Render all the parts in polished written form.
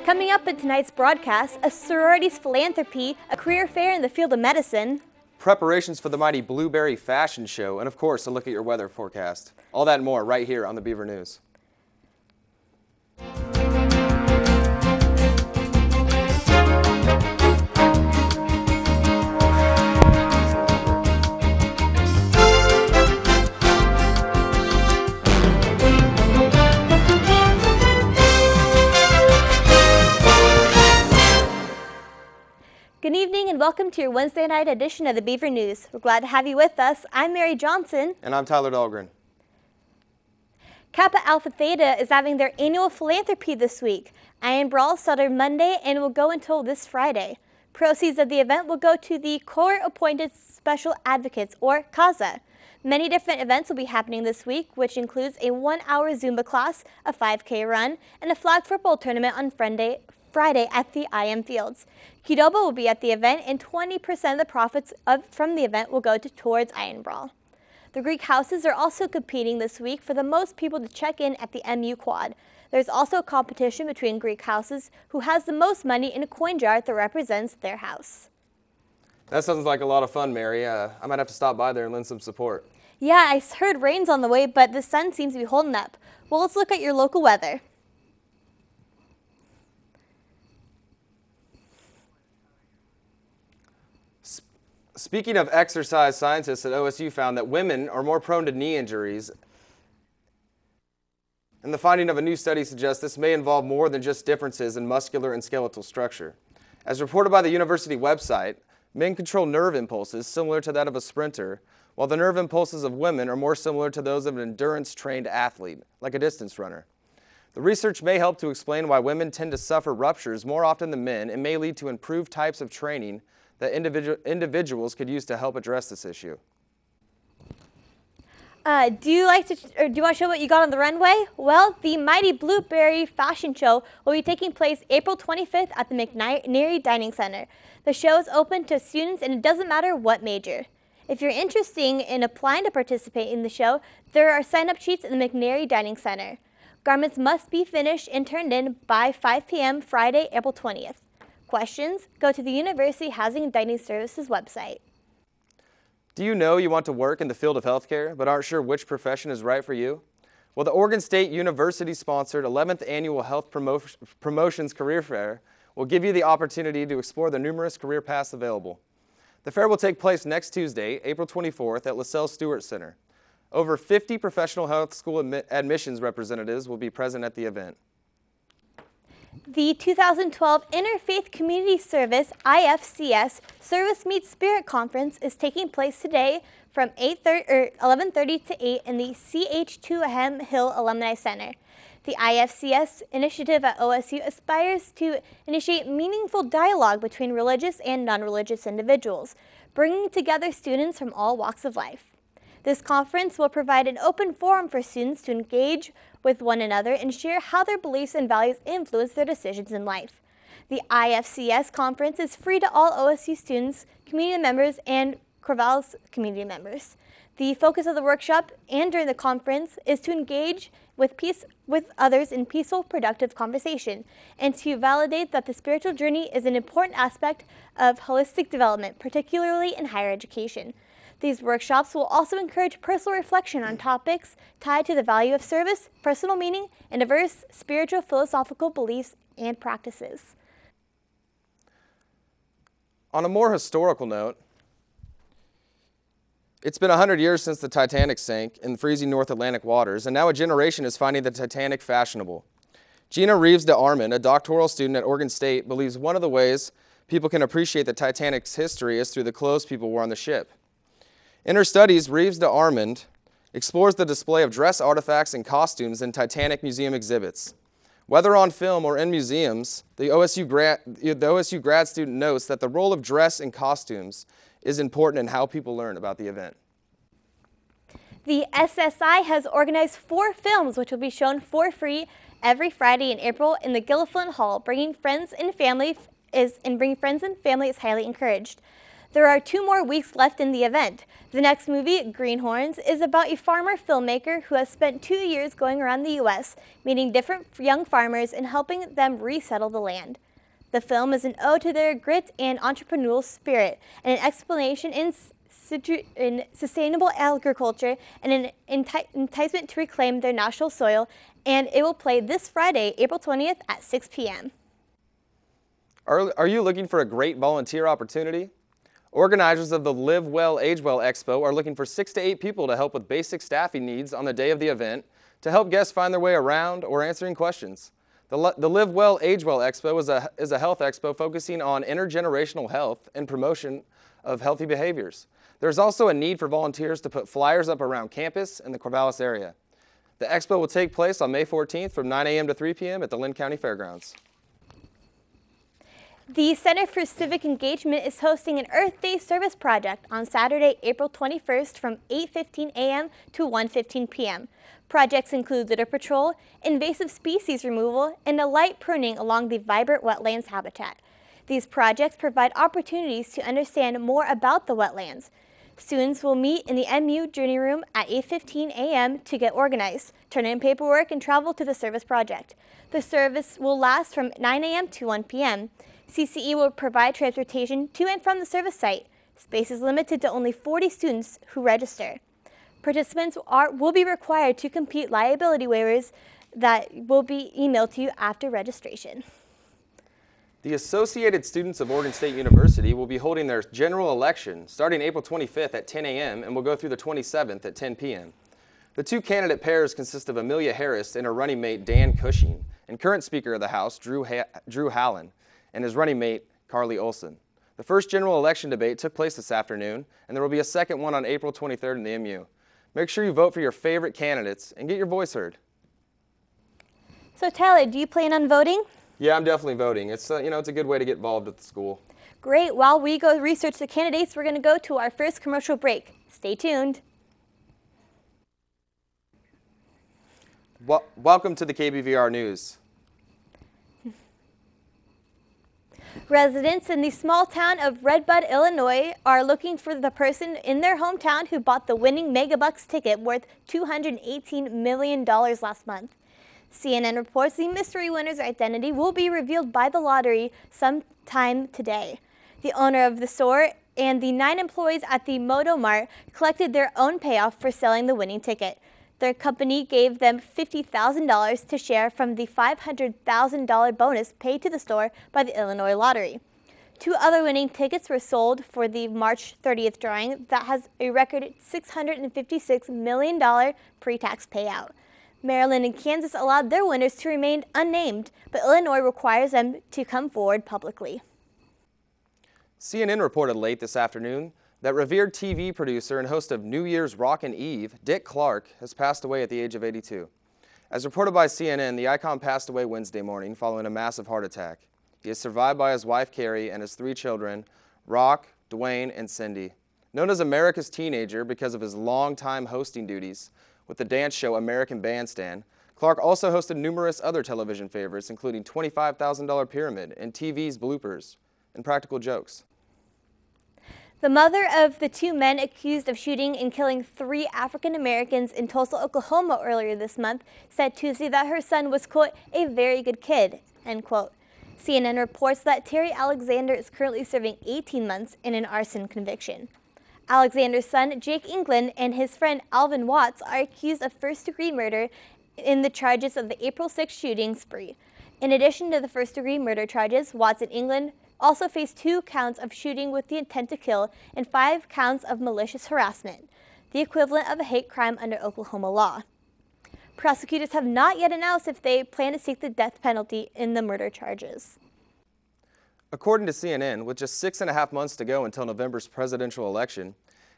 Coming up in tonight's broadcast, a sorority's philanthropy, a career fair in the field of medicine, preparations for the mighty Blueberry Fashion Show, and of course, a look at your weather forecast. All that and more right here on the Beaver News. Good evening and welcome to your Wednesday night edition of the Beaver News. We're glad to have you with us. I'm Mary Johnson. And I'm Tyler Dahlgren. Kappa Alpha Theta is having their annual philanthropy this week. Iron Brawl started Monday and will go until this Friday. Proceeds of the event will go to the Court-Appointed Special Advocates, or CASA. Many different events will be happening this week, which includes a 1-hour Zumba class, a 5K run, and a flag football tournament on Friday at the IM Fields. Qdoba will be at the event, and 20% of the profits from the event will go towards Iron Brawl. The Greek houses are also competing this week for the most people to check in at the MU Quad. There's also a competition between Greek houses who has the most money in a coin jar that represents their house. That sounds like a lot of fun, Mary. I might have to stop by there and lend some support. Yeah, I heard rain's on the way, but the sun seems to be holding up. Well, let's look at your local weather. Speaking of exercise, scientists at OSU found that women are more prone to knee injuries. And the finding of a new study suggests this may involve more than just differences in muscular and skeletal structure. As reported by the university website, men control nerve impulses similar to that of a sprinter, while the nerve impulses of women are more similar to those of an endurance-trained athlete, like a distance runner. The research may help to explain why women tend to suffer ruptures more often than men and may lead to improved types of training that individuals could use to help address this issue. Do you want to show what you got on the runway? Well, the Mighty Blueberry Fashion Show will be taking place April 25th at the McNary Dining Center. The show is open to students and it doesn't matter what major. If you're interested in applying to participate in the show, there are sign-up sheets in the McNary Dining Center. Garments must be finished and turned in by 5 p.m. Friday, April 20th. Questions? Go to the University Housing and Dining Services website. Do you know you want to work in the field of healthcare but aren't sure which profession is right for you? Well, the Oregon State University-sponsored 11th Annual Health Promotions Career Fair will give you the opportunity to explore the numerous career paths available. The fair will take place next Tuesday, April 24th at LaSalle Stewart Center. Over 50 professional health school admissions representatives will be present at the event. The 2012 Interfaith Community Service, IFCS, Service Meets Spirit Conference is taking place today from 11:30 to 8 in the CH2M Hill Alumni Center. The IFCS initiative at OSU aspires to initiate meaningful dialogue between religious and non-religious individuals, bringing together students from all walks of life. This conference will provide an open forum for students to engage with one another and share how their beliefs and values influence their decisions in life. The IFCS conference is free to all OSU students, community members, and Corvallis community members. The focus of the workshop and during the conference is to engage with others in peaceful, productive conversation, and to validate that the spiritual journey is an important aspect of holistic development, particularly in higher education. These workshops will also encourage personal reflection on topics tied to the value of service, personal meaning, and diverse spiritual philosophical beliefs and practices. On a more historical note, it's been 100 years since the Titanic sank in freezing North Atlantic waters, and now a generation is finding the Titanic fashionable. Gina Reeves DeArmond, a doctoral student at Oregon State, believes one of the ways people can appreciate the Titanic's history is through the clothes people wore on the ship. In her studies, Reeves DeArmond explores the display of dress artifacts and costumes in Titanic museum exhibits. Whether on film or in museums, the OSU grad student notes that the role of dress and costumes is important in how people learn about the event. The SSI has organized 4 films which will be shown for free every Friday in April in the Gilliflint Hall. Bringing friends and family is highly encouraged. There are 2 more weeks left in the event. The next movie, Greenhorns, is about a farmer filmmaker who has spent 2 years going around the U.S., meeting different young farmers and helping them resettle the land. The film is an ode to their grit and entrepreneurial spirit, and an explanation in sustainable agriculture and an enticement to reclaim their national soil, and it will play this Friday, April 20th at 6 p.m. Are you looking for a great volunteer opportunity? Organizers of the Live Well, Age Well Expo are looking for 6 to 8 people to help with basic staffing needs on the day of the event, to help guests find their way around or answering questions. The Live Well, Age Well Expo is a health expo focusing on intergenerational health and promotion of healthy behaviors. There's also a need for volunteers to put flyers up around campus and the Corvallis area. The expo will take place on May 14th from 9 a.m. to 3 p.m. at the Lynn County Fairgrounds. The Center for Civic Engagement is hosting an Earth Day service project on Saturday, April 21st from 8:15 a.m. to 1:15 p.m. Projects include litter patrol, invasive species removal, and a light pruning along the vibrant wetlands habitat. These projects provide opportunities to understand more about the wetlands. Students will meet in the MU Journey Room at 8:15 a.m. to get organized, turn in paperwork, and travel to the service project. The service will last from 9 a.m. to 1 p.m. CCE will provide transportation to and from the service site. Space is limited to only 40 students who register. Participants will be required to complete liability waivers that will be emailed to you after registration. The Associated Students of Oregon State University will be holding their general election starting April 25th at 10 a.m. and will go through the 27th at 10 p.m. The 2 candidate pairs consist of Amelia Harris and her running mate Dan Cushing, and current Speaker of the House Drew Hallen, and his running mate Carly Olson. The first general election debate took place this afternoon, and there will be a second one on April 23rd in the MU. Make sure you vote for your favorite candidates and get your voice heard. So Tyler, do you plan on voting? Yeah, I'm definitely voting. It's it's a good way to get involved with the school. Great. While we go research the candidates, we're going to go to our first commercial break. Stay tuned. Welcome to the KBVR News. Residents in the small town of Redbud, Illinois are looking for the person in their hometown who bought the winning Megabucks ticket worth $218 million last month. CNN reports the mystery winner's identity will be revealed by the lottery sometime today. The owner of the store and the 9 employees at the Moto Mart collected their own payoff for selling the winning ticket. Their company gave them $50,000 to share from the $500,000 bonus paid to the store by the Illinois Lottery. 2 other winning tickets were sold for the March 30th drawing that has a record $656 million pre-tax payout. Maryland and Kansas allowed their winners to remain unnamed, but Illinois requires them to come forward publicly. CNN reported late this afternoon that revered TV producer and host of New Year's Rockin' Eve, Dick Clark, has passed away at the age of 82. As reported by CNN, the icon passed away Wednesday morning following a massive heart attack. He is survived by his wife, Carrie, and his 3 children, Rock, Dwayne, and Cindy. Known as America's Teenager because of his long-time hosting duties with the dance show American Bandstand, Clark also hosted numerous other television favorites, including $25,000 Pyramid and TV's Bloopers and Practical Jokes. The mother of the 2 men accused of shooting and killing 3 African Americans in Tulsa, Oklahoma earlier this month said Tuesday that her son was, quote, a very good kid, end quote. CNN reports that Terry Alexander is currently serving 18 months in an arson conviction. Alexander's son, Jake England, and his friend Alvin Watts are accused of first-degree murder in the charges of the April 6 shooting spree. In addition to the first-degree murder charges, Watts and England also faced 2 counts of shooting with the intent to kill and 5 counts of malicious harassment, the equivalent of a hate crime under Oklahoma law. Prosecutors have not yet announced if they plan to seek the death penalty in the murder charges. According to CNN, with just 6.5 months to go until November's presidential election,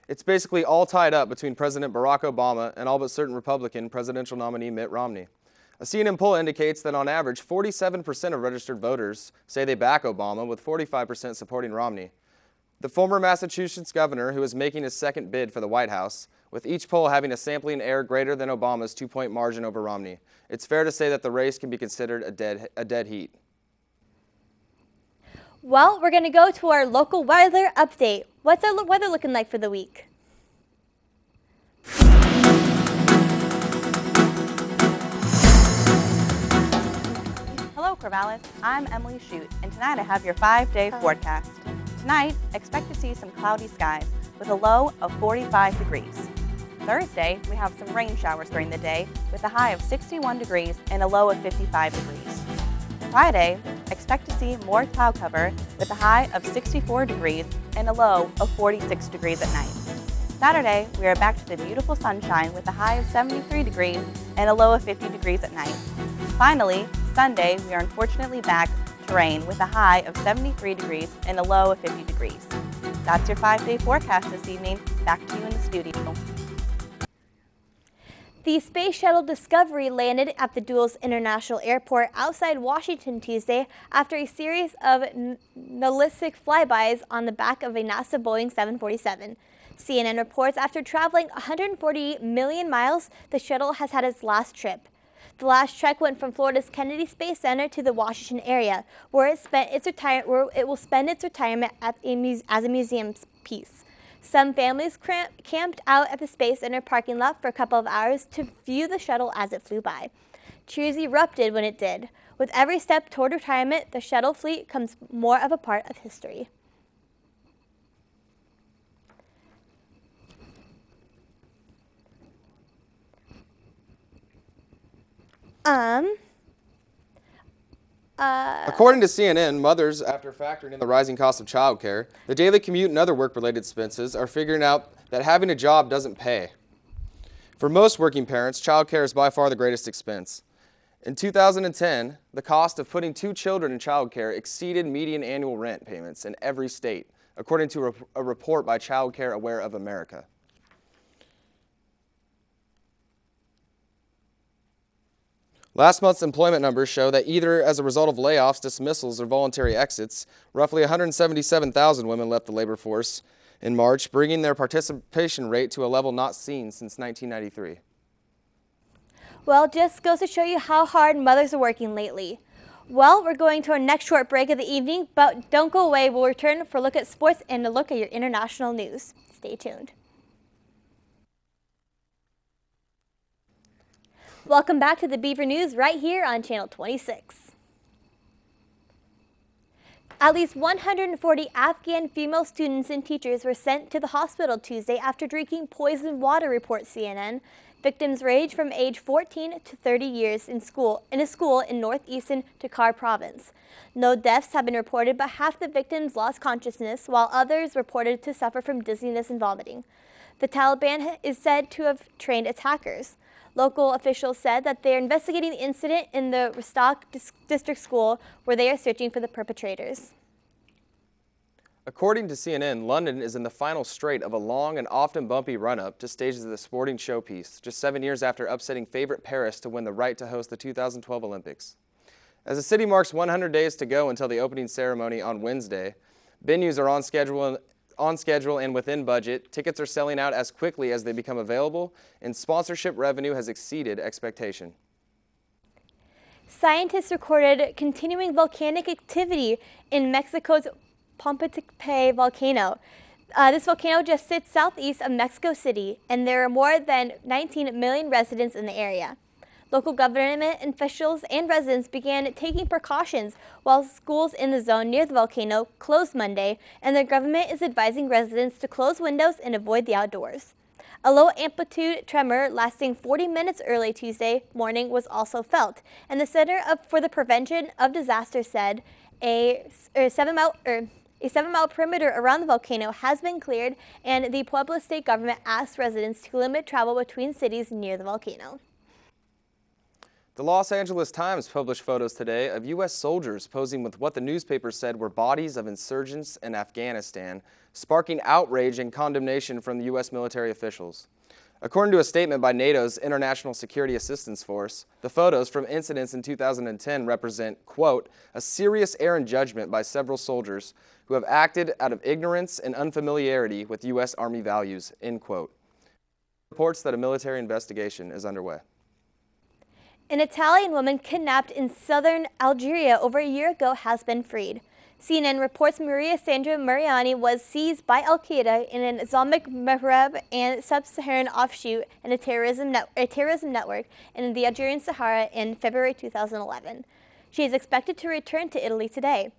it's basically all tied up between President Barack Obama and all but certain Republican presidential nominee Mitt Romney. A CNN poll indicates that on average, 47% of registered voters say they back Obama, with 45% supporting Romney. The former Massachusetts governor, who is making his second bid for the White House, with each poll having a sampling error greater than Obama's 2-point margin over Romney. It's fair to say that the race can be considered a dead heat. Well, we're going to go to our local weather update. What's our weather looking like for the week? Hello, Corvallis. I'm Emily Shute, and tonight I have your 5-day forecast. Tonight, expect to see some cloudy skies with a low of 45 degrees. Thursday, we have some rain showers during the day with a high of 61 degrees and a low of 55 degrees. Friday, expect to see more cloud cover with a high of 64 degrees and a low of 46 degrees at night. Saturday, we are back to the beautiful sunshine with a high of 73 degrees and a low of 50 degrees at night. Finally, Sunday, we are unfortunately back to rain with a high of 73 degrees and a low of 50 degrees. That's your 5-day forecast this evening. Back to you in the studio. The Space Shuttle Discovery landed at the Dulles International Airport outside Washington Tuesday after a series of nihilistic flybys on the back of a NASA Boeing 747. CNN reports after traveling 148 million miles, the shuttle has had its last trip. The last trek went from Florida's Kennedy Space Center to the Washington area, where it will spend its retirement as a museum piece. Some families camped out at the Space Center parking lot for a couple of hours to view the shuttle as it flew by. Cheers erupted when it did. With every step toward retirement, the shuttle fleet becomes more of a part of history. According to CNN, mothers, after factoring in the rising cost of childcare, the daily commute and other work-related expenses, are figuring out that having a job doesn't pay. For most working parents, childcare is by far the greatest expense. In 2010, the cost of putting 2 children in childcare exceeded median annual rent payments in every state, according to a report by Child Care Aware of America. Last month's employment numbers show that either as a result of layoffs, dismissals, or voluntary exits, roughly 177,000 women left the labor force in March, bringing their participation rate to a level not seen since 1993. Well, just goes to show you how hard mothers are working lately. Well, we're going to our next short break of the evening, but don't go away. We'll return for a look at sports and a look at your international news. Stay tuned. Welcome back to the Beaver News right here on Channel 26. At least 140 Afghan female students and teachers were sent to the hospital Tuesday after drinking poisoned water, reports CNN. Victims range from age 14 to 30 years in a school in northeastern Takhar province. No deaths have been reported, but half the victims lost consciousness, while others reported to suffer from dizziness and vomiting. The Taliban is said to have trained attackers. Local officials said that they are investigating the incident in the Rostock district school, where they are searching for the perpetrators. According to CNN, London is in the final straight of a long and often bumpy run-up to stages of the sporting showpiece, just 7 years after upsetting favorite Paris to win the right to host the 2012 Olympics. As the city marks 100 days to go until the opening ceremony on Wednesday, venues are on schedule and within budget. Tickets are selling out as quickly as they become available, and sponsorship revenue has exceeded expectation. Scientists recorded continuing volcanic activity in Mexico's Popocatépetl volcano. This volcano just sits southeast of Mexico City, and there are more than 19 million residents in the area. Local government officials and residents began taking precautions while schools in the zone near the volcano closed Monday, and the government is advising residents to close windows and avoid the outdoors. A low-amplitude tremor lasting 40 minutes early Tuesday morning was also felt, and the Center for the Prevention of Disaster said a 7-mile perimeter around the volcano has been cleared, and the Puebla state government asked residents to limit travel between cities near the volcano. The Los Angeles Times published photos today of U.S. soldiers posing with what the newspaper said were bodies of insurgents in Afghanistan, sparking outrage and condemnation from the U.S. military officials. According to a statement by NATO's International Security Assistance Force, the photos from incidents in 2010 represent, quote, a serious error in judgment by several soldiers who have acted out of ignorance and unfamiliarity with U.S. Army values, end quote. Reports that a military investigation is underway. An Italian woman kidnapped in southern Algeria over a year ago has been freed. CNN reports Maria Sandra Mariani was seized by Al-Qaeda in an Islamic Maghreb and Sub-Saharan offshoot in a terrorism network in the Algerian Sahara in February 2011. She is expected to return to Italy today.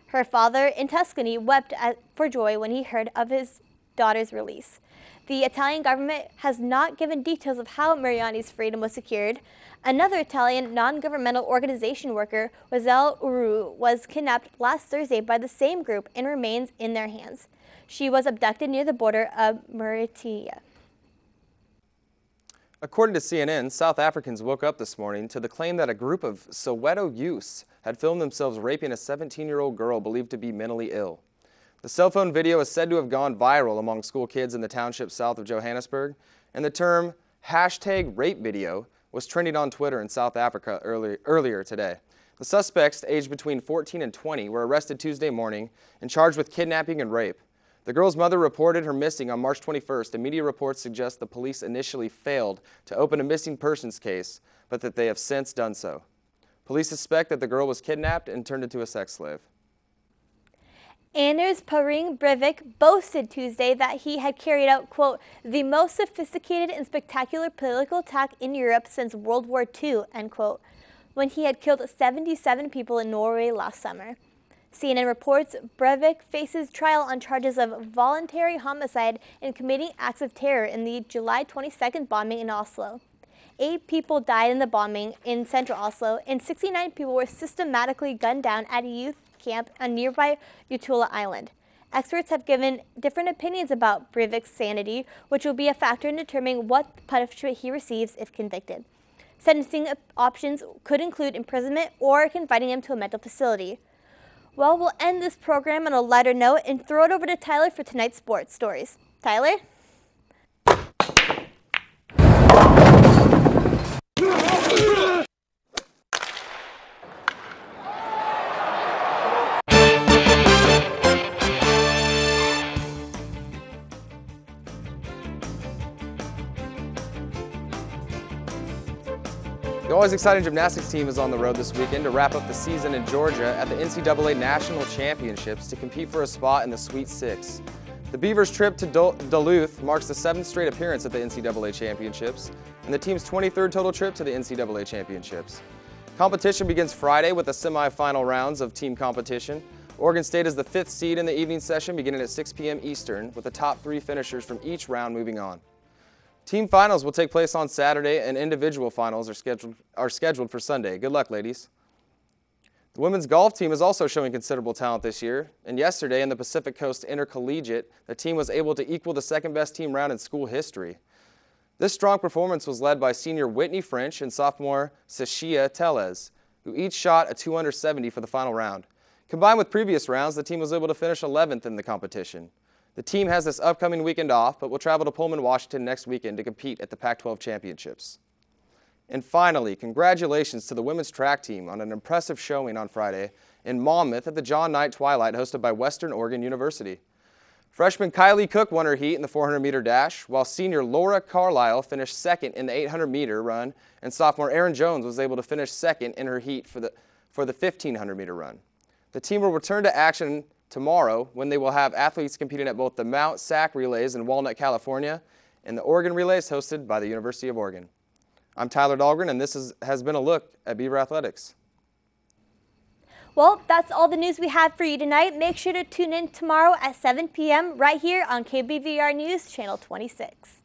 Her father in Tuscany wept for joy when he heard of his daughter's release. The Italian government has not given details of how Mariani's freedom was secured. Another Italian non-governmental organization worker, Roselle Uru, was kidnapped last Thursday by the same group and remains in their hands. She was abducted near the border of Mauritania. According to CNN, South Africans woke up this morning to the claim that a group of Soweto youths had filmed themselves raping a 17-year-old girl believed to be mentally ill. The cell phone video is said to have gone viral among school kids in the township south of Johannesburg, and the term #rapevideo was trending on Twitter in South Africa earlier today. The suspects, aged between 14 and 20, were arrested Tuesday morning and charged with kidnapping and rape. The girl's mother reported her missing on March 21st, and media reports suggest the police initially failed to open a missing persons case, but that they have since done so. Police suspect that the girl was kidnapped and turned into a sex slave. Anders Behring Breivik boasted Tuesday that he had carried out, quote, the most sophisticated and spectacular political attack in Europe since World War II, end quote, when he had killed 77 people in Norway last summer. CNN reports Breivik faces trial on charges of voluntary homicide and committing acts of terror in the July 22nd bombing in Oslo. 8 people died in the bombing in central Oslo, and 69 people were systematically gunned down at a youth camp on nearby Utula Island. Experts have given different opinions about Breivik's sanity, which will be a factor in determining what punishment he receives if convicted. Sentencing options could include imprisonment or confining him to a mental facility. Well, we'll end this program on a lighter note and throw it over to Tyler for tonight's sports stories. Tyler? The always exciting gymnastics team is on the road this weekend to wrap up the season in Georgia at the NCAA National Championships to compete for a spot in the Sweet Six. The Beavers' trip to Duluth marks the 7th straight appearance at the NCAA Championships and the team's 23rd total trip to the NCAA Championships. Competition begins Friday with the semifinal rounds of team competition. Oregon State is the 5th seed in the evening session beginning at 6 p.m. Eastern, with the top 3 finishers from each round moving on. Team finals will take place on Saturday, and individual finals are scheduled for Sunday. Good luck, ladies. The women's golf team is also showing considerable talent this year, and yesterday in the Pacific Coast Intercollegiate, the team was able to equal the second-best team round in school history. This strong performance was led by senior Whitney French and sophomore Sashia Tellez, who each shot a 270 for the final round. Combined with previous rounds, the team was able to finish 11th in the competition. The team has this upcoming weekend off, but will travel to Pullman, Washington next weekend to compete at the Pac-12 Championships. And finally, congratulations to the women's track team on an impressive showing on Friday in Monmouth at the John Knight Twilight hosted by Western Oregon University. Freshman Kylie Cook won her heat in the 400-meter dash, while senior Laura Carlisle finished second in the 800-meter run, and sophomore Erin Jones was able to finish second in her heat for the 1,500-meter run. The team will return to action tomorrow when they will have athletes competing at both the Mount Sac Relays in Walnut, California, and the Oregon Relays hosted by the University of Oregon. I'm Tyler Dahlgren, and this has been a look at Beaver Athletics. Well, that's all the news we have for you tonight. Make sure to tune in tomorrow at 7 p.m. right here on KBVR News, Channel 26.